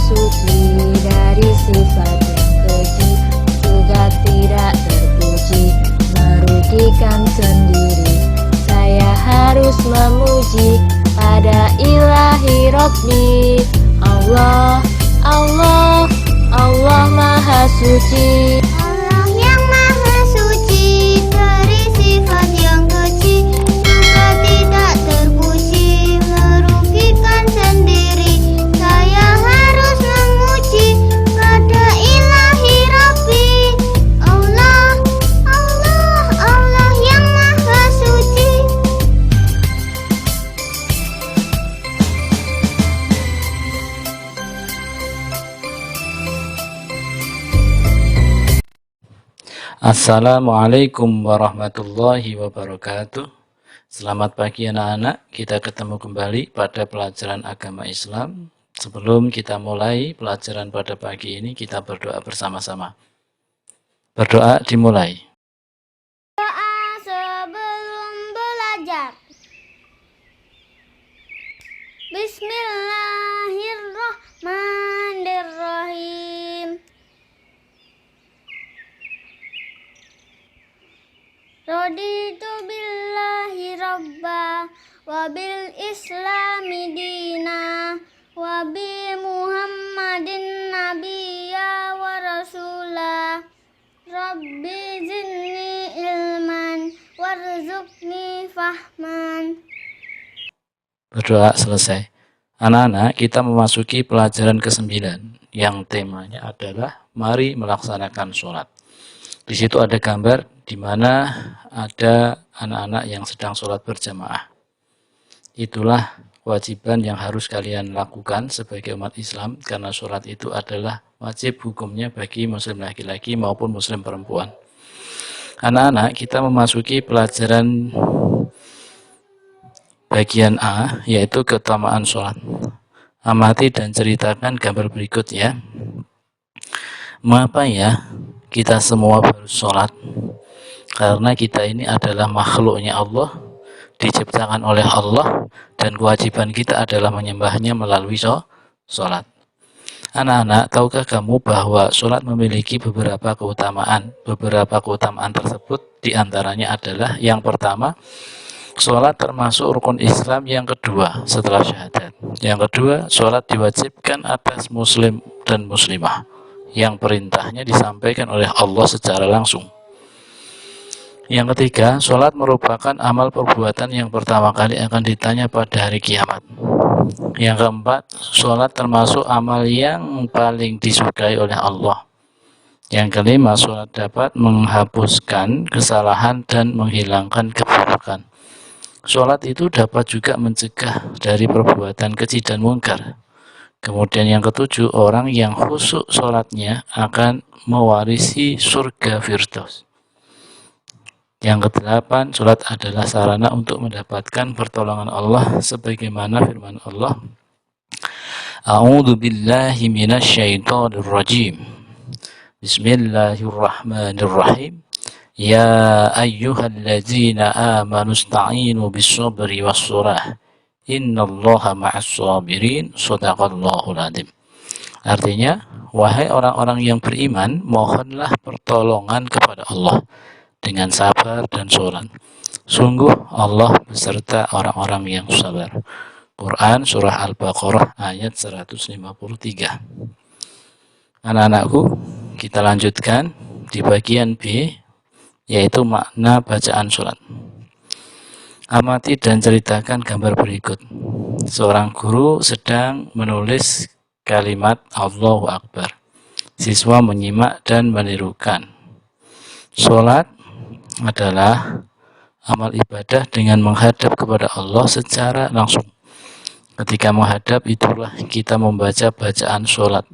suci dari sifat yang keji, juga tidak terpuji, merugikan sendiri. Saya harus memuji pada ilahi Rabbi. Allah, Allah, Allah Maha Suci. Allah yang Maha Suci dari sifat yang keji, juga tidak terpuji, merugikan sendiri. Saya harus memuji pada ilahi Rabbi. Allah, Allah, Allah yang Maha Suci. Assalamualaikum warahmatullahi wabarakatuh. Selamat pagi anak-anak, kita ketemu kembali pada pelajaran agama Islam. Sebelum kita mulai pelajaran pada pagi ini, kita berdoa bersama-sama. Berdoa dimulai. Doa sebelum belajar. Bismillahirrahmanirrahim. Raditu billahi rabba wa bil islami dina wa bi muhammadin nabiyya wa rasula. Rabbi zidni ilman warzuqni fahman. Berdoa selesai. Anak-anak, kita memasuki pelajaran ke-9 yang temanya adalah mari melaksanakan sholat. Di situ ada gambar di mana ada anak-anak yang sedang sholat berjamaah. Itulah kewajiban yang harus kalian lakukan sebagai umat Islam, karena sholat itu adalah wajib hukumnya bagi muslim laki-laki maupun muslim perempuan. Anak-anak, kita memasuki pelajaran bagian A, yaitu keutamaan sholat. Amati dan ceritakan gambar berikut ya. Mengapa ya kita semua harus sholat? Karena kita ini adalah makhluknya Allah, diciptakan oleh Allah, dan kewajiban kita adalah menyembahnya melalui sholat. Anak-anak, tahukah kamu bahwa sholat memiliki beberapa keutamaan? Beberapa keutamaan tersebut diantaranya adalah yang pertama, sholat termasuk rukun Islam yang kedua setelah syahadat. Yang kedua, sholat diwajibkan atas muslim dan muslimah, yang perintahnya disampaikan oleh Allah secara langsung. Yang ketiga, sholat merupakan amal perbuatan yang pertama kali akan ditanya pada hari kiamat. Yang keempat, sholat termasuk amal yang paling disukai oleh Allah. Yang kelima, sholat dapat menghapuskan kesalahan dan menghilangkan keburukan. Sholat itu dapat juga mencegah dari perbuatan keji dan mungkar. Kemudian yang ketujuh, orang yang khusyuk sholatnya akan mewarisi surga Firdaus. Yang kedelapan, sholat adalah sarana untuk mendapatkan pertolongan Allah sebagaimana firman Allah, A'udzu billahi minasyaitonir rajim. Bismillahirrahmanirrahim. Ya ayyuhalladzina amanu ista'inu bis-sabri was-salah. Innallaha ma'as-sabirin. Shadaqallahul adzim. Artinya, wahai orang-orang yang beriman, mohonlah pertolongan kepada Allah dengan sabar dan sholat. Sungguh Allah beserta orang-orang yang sabar. Quran Surah Al-Baqarah ayat 153. Anak-anakku, kita lanjutkan di bagian B, yaitu makna bacaan sholat. Amati dan ceritakan gambar berikut. Seorang guru sedang menulis kalimat Allahu Akbar. Siswa menyimak dan menirukan. Sholat adalah amal ibadah dengan menghadap kepada Allah secara langsung. Ketika menghadap, itulah kita membaca bacaan sholat.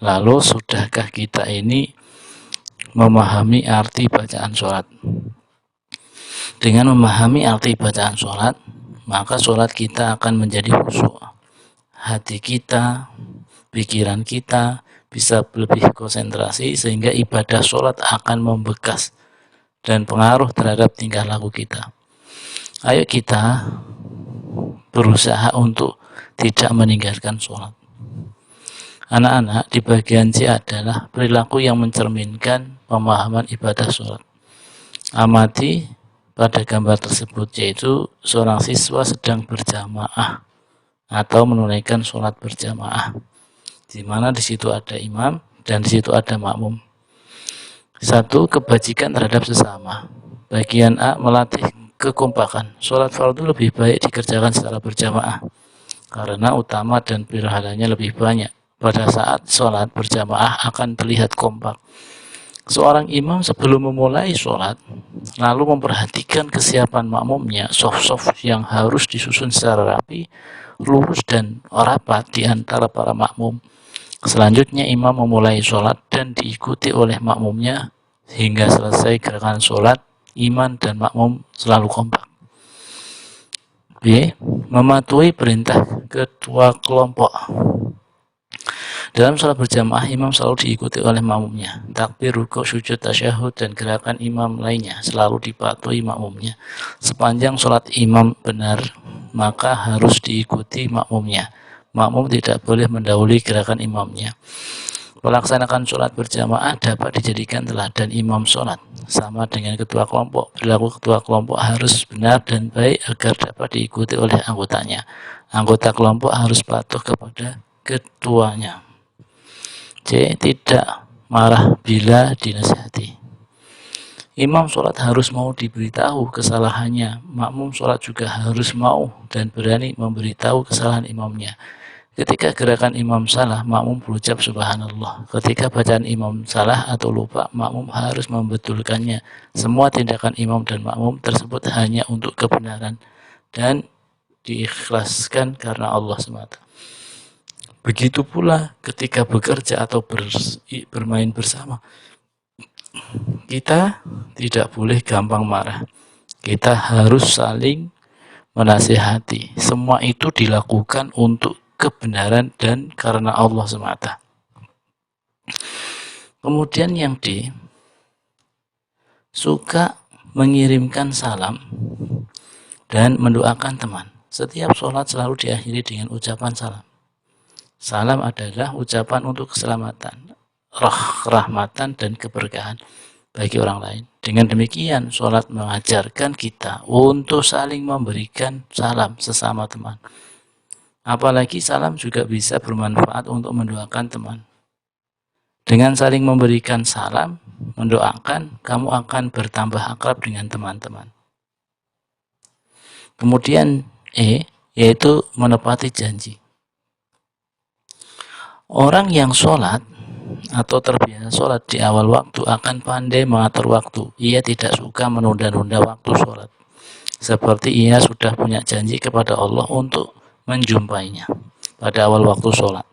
Lalu, sudahkah kita ini memahami arti bacaan sholat? Dengan memahami arti bacaan sholat, maka sholat kita akan menjadi khusyuk. Hati kita, pikiran kita bisa lebih konsentrasi, sehingga ibadah sholat akan membekas dan pengaruh terhadap tingkah laku kita. Ayo kita berusaha untuk tidak meninggalkan sholat. Anak-anak, di bagian C adalah perilaku yang mencerminkan pemahaman ibadah sholat. Amati pada gambar tersebut, yaitu seorang siswa sedang berjamaah atau menunaikan sholat berjamaah, di mana di situ ada imam dan di situ ada makmum. 1. Kebajikan terhadap sesama. Bagian A melatih kekompakan. Sholat fardu lebih baik dikerjakan secara berjamaah karena utama dan pahalanya lebih banyak. Pada saat sholat berjamaah akan terlihat kompak. Seorang imam sebelum memulai sholat lalu memperhatikan kesiapan makmumnya, sof-sof yang harus disusun secara rapi, lurus dan rapat di antara para makmum. Selanjutnya imam memulai sholat dan diikuti oleh makmumnya hingga selesai gerakan sholat. Imam dan makmum selalu kompak. B. Mematuhi perintah ketua kelompok. Dalam sholat berjamaah, imam selalu diikuti oleh makmumnya. Takbir, rukuk, sujud, tasyahud, dan gerakan imam lainnya selalu dipatuhi makmumnya. Sepanjang sholat imam benar, maka harus diikuti makmumnya. Makmum tidak boleh mendahului gerakan imamnya. Melaksanakan sholat berjamaah dapat dijadikan teladan imam sholat. Sama dengan ketua kelompok, perilaku ketua kelompok harus benar dan baik agar dapat diikuti oleh anggotanya. Anggota kelompok harus patuh kepada ketuanya. C. Tidak marah bila dinasihati. Imam sholat harus mau diberitahu kesalahannya. Makmum sholat juga harus mau dan berani memberitahu kesalahan imamnya. Ketika gerakan imam salah, makmum berucap subhanallah. Ketika bacaan imam salah atau lupa, makmum harus membetulkannya. Semua tindakan imam dan makmum tersebut hanya untuk kebenaran dan diikhlaskan karena Allah semata. Begitu pula ketika bekerja atau bermain bersama. Kita tidak boleh gampang marah. Kita harus saling menasihati. Semua itu dilakukan untuk kebenaran dan karena Allah semata. Kemudian yang D, suka mengirimkan salam dan mendoakan teman. Setiap sholat selalu diakhiri dengan ucapan salam. Salam adalah ucapan untuk keselamatan, rahmatan dan keberkahan bagi orang lain. Dengan demikian, sholat mengajarkan kita untuk saling memberikan salam sesama teman. Apalagi salam juga bisa bermanfaat untuk mendoakan teman. Dengan saling memberikan salam, mendoakan, kamu akan bertambah akrab dengan teman-teman. Kemudian E, yaitu menepati janji. Orang yang sholat atau terbiasa sholat di awal waktu akan pandai mengatur waktu. Ia tidak suka menunda-nunda waktu sholat. Seperti ia sudah punya janji kepada Allah untuk menjumpainya pada awal waktu sholat.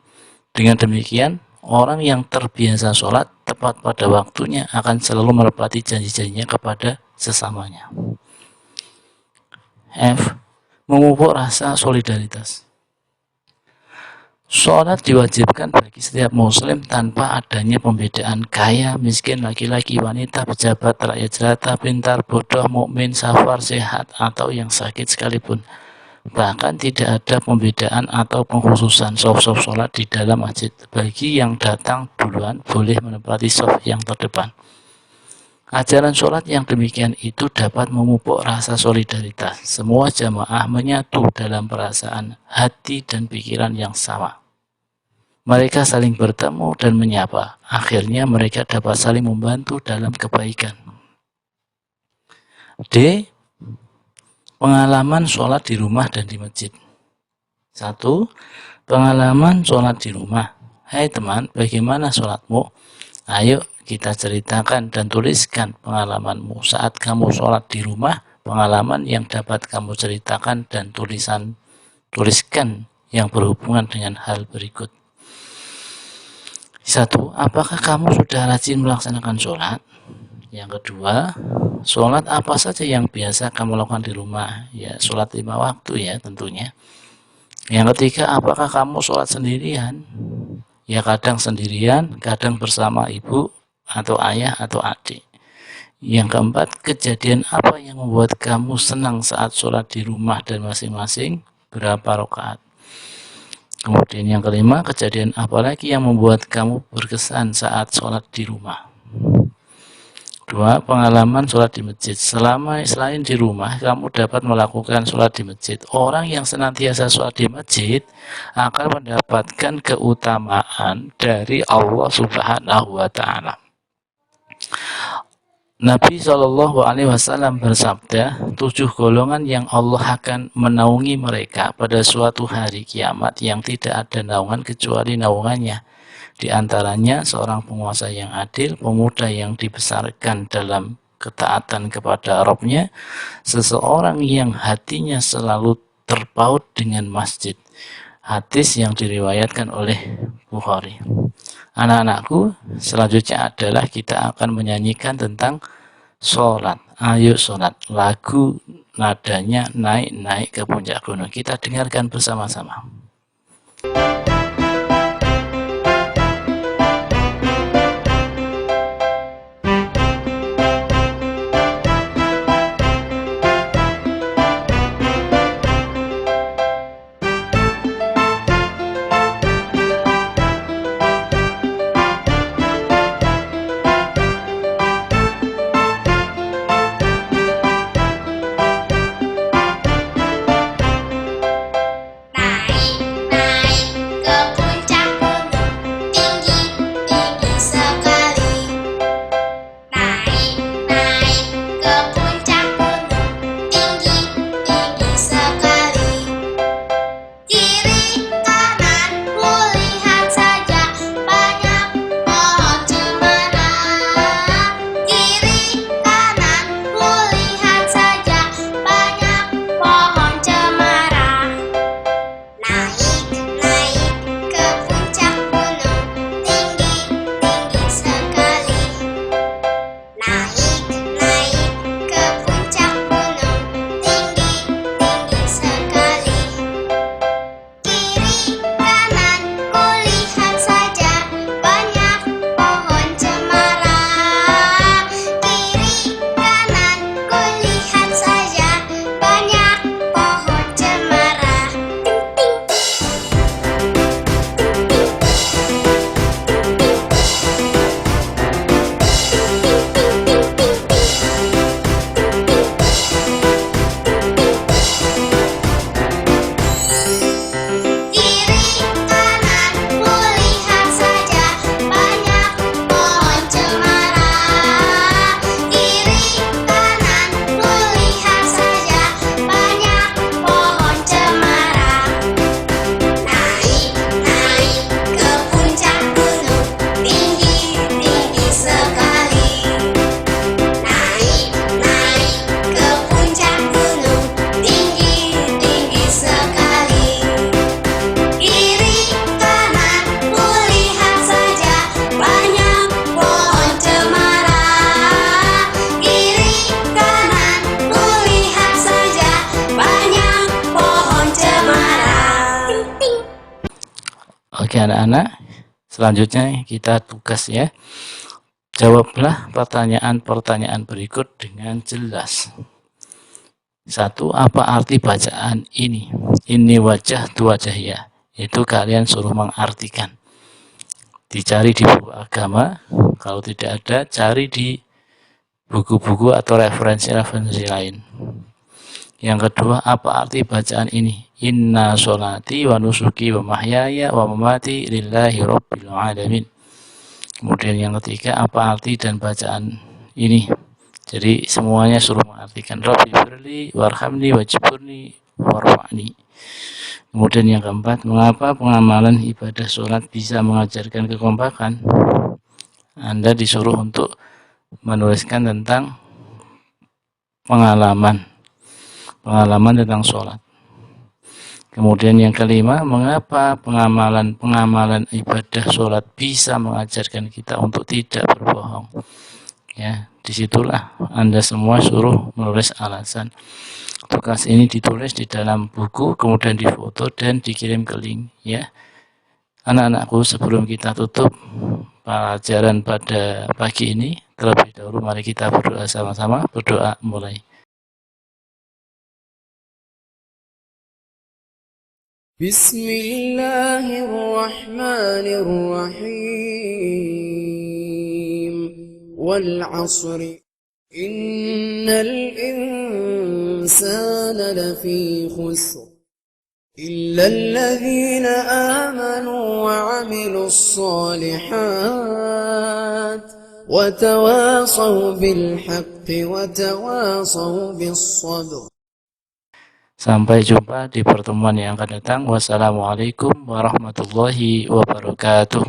Dengan demikian, orang yang terbiasa sholat tepat pada waktunya akan selalu menepati janji-janjinya kepada sesamanya. F. Memupuk rasa solidaritas. Sholat diwajibkan bagi setiap muslim tanpa adanya pembedaan kaya, miskin, laki-laki, wanita, pejabat, rakyat jelata, pintar, bodoh, mukmin, safar, sehat, atau yang sakit sekalipun. Bahkan tidak ada pembedaan atau pengkhususan sof-sof sholat di dalam masjid. Bagi yang datang duluan boleh menempati sof yang terdepan. Ajaran sholat yang demikian itu dapat memupuk rasa solidaritas. Semua jamaah menyatu dalam perasaan, hati, dan pikiran yang sama. Mereka saling bertemu dan menyapa. Akhirnya mereka dapat saling membantu dalam kebaikan. D. Pengalaman sholat di rumah dan di masjid. 1. Pengalaman sholat di rumah. Hai teman, bagaimana sholatmu? Ayo kita ceritakan dan tuliskan pengalamanmu saat kamu sholat di rumah. Pengalaman yang dapat kamu ceritakan dan tuliskan yang berhubungan dengan hal berikut. 1. Apakah kamu sudah rajin melaksanakan sholat? Yang kedua, sholat apa saja yang biasa kamu lakukan di rumah? Ya, sholat 5 waktu ya tentunya. Yang ketiga, apakah kamu sholat sendirian? Ya, kadang sendirian, kadang bersama ibu atau ayah atau adik. Yang keempat, kejadian apa yang membuat kamu senang saat sholat di rumah dan masing-masing? Berapa rakaat? Kemudian yang kelima, kejadian apalagi yang membuat kamu berkesan saat sholat di rumah? Dua, pengalaman sholat di masjid. Selain di rumah, kamu dapat melakukan sholat di masjid. Orang yang senantiasa sholat di masjid akan mendapatkan keutamaan dari Allah Subhanahu wa Ta'ala. Nabi Shallallahu Alaihi Wasallam bersabda, 7 golongan yang Allah akan menaungi mereka pada suatu hari kiamat yang tidak ada naungan kecuali naungannya. Di antaranya seorang penguasa yang adil, pemuda yang dibesarkan dalam ketaatan kepada Rabb-nya, seseorang yang hatinya selalu terpaut dengan masjid. Hadis yang diriwayatkan oleh Bukhari. Anak-anakku, selanjutnya adalah kita akan menyanyikan tentang sholat. Ayo sholat. Lagu nadanya naik-naik ke puncak gunung. Kita dengarkan bersama-sama. Oke anak-anak, selanjutnya kita tugas ya. Jawablah pertanyaan-pertanyaan berikut dengan jelas. 1. Apa arti bacaan ini? Ini wajah tu wajah ya. Itu kalian suruh mengartikan. Dicari di buku agama. Kalau tidak ada, cari di buku-buku atau referensi-referensi lain. Yang kedua, apa arti bacaan ini? Inna sholati wa nusuki wa mahyaya wa mamati lillahi rabbil alamin. Kemudian yang ketiga, apa arti dan bacaan ini? Jadi semuanya suruh mengartikan Rabbi firli warhamni wajburni warfa'ni. Kemudian yang keempat, mengapa pengamalan ibadah sholat bisa mengajarkan kekompakan? Anda disuruh untuk menuliskan tentang pengalaman tentang sholat. Kemudian yang kelima, mengapa pengamalan ibadah sholat bisa mengajarkan kita untuk tidak berbohong? Ya, disitulah Anda semua suruh menulis alasan. Tugas ini ditulis di dalam buku, kemudian difoto dan dikirim ke link. Ya, anak-anakku, sebelum kita tutup pelajaran pada pagi ini, terlebih dahulu mari kita berdoa sama-sama. Berdoa mulai. بسم الله الرحمن الرحيم والعصر إن الإنسان لفي خسر إلا الذين آمنوا وعملوا الصالحات وتواصوا بالحق وتواصوا بالصبر. Sampai jumpa di pertemuan yang akan datang. Wassalamualaikum warahmatullahi wabarakatuh.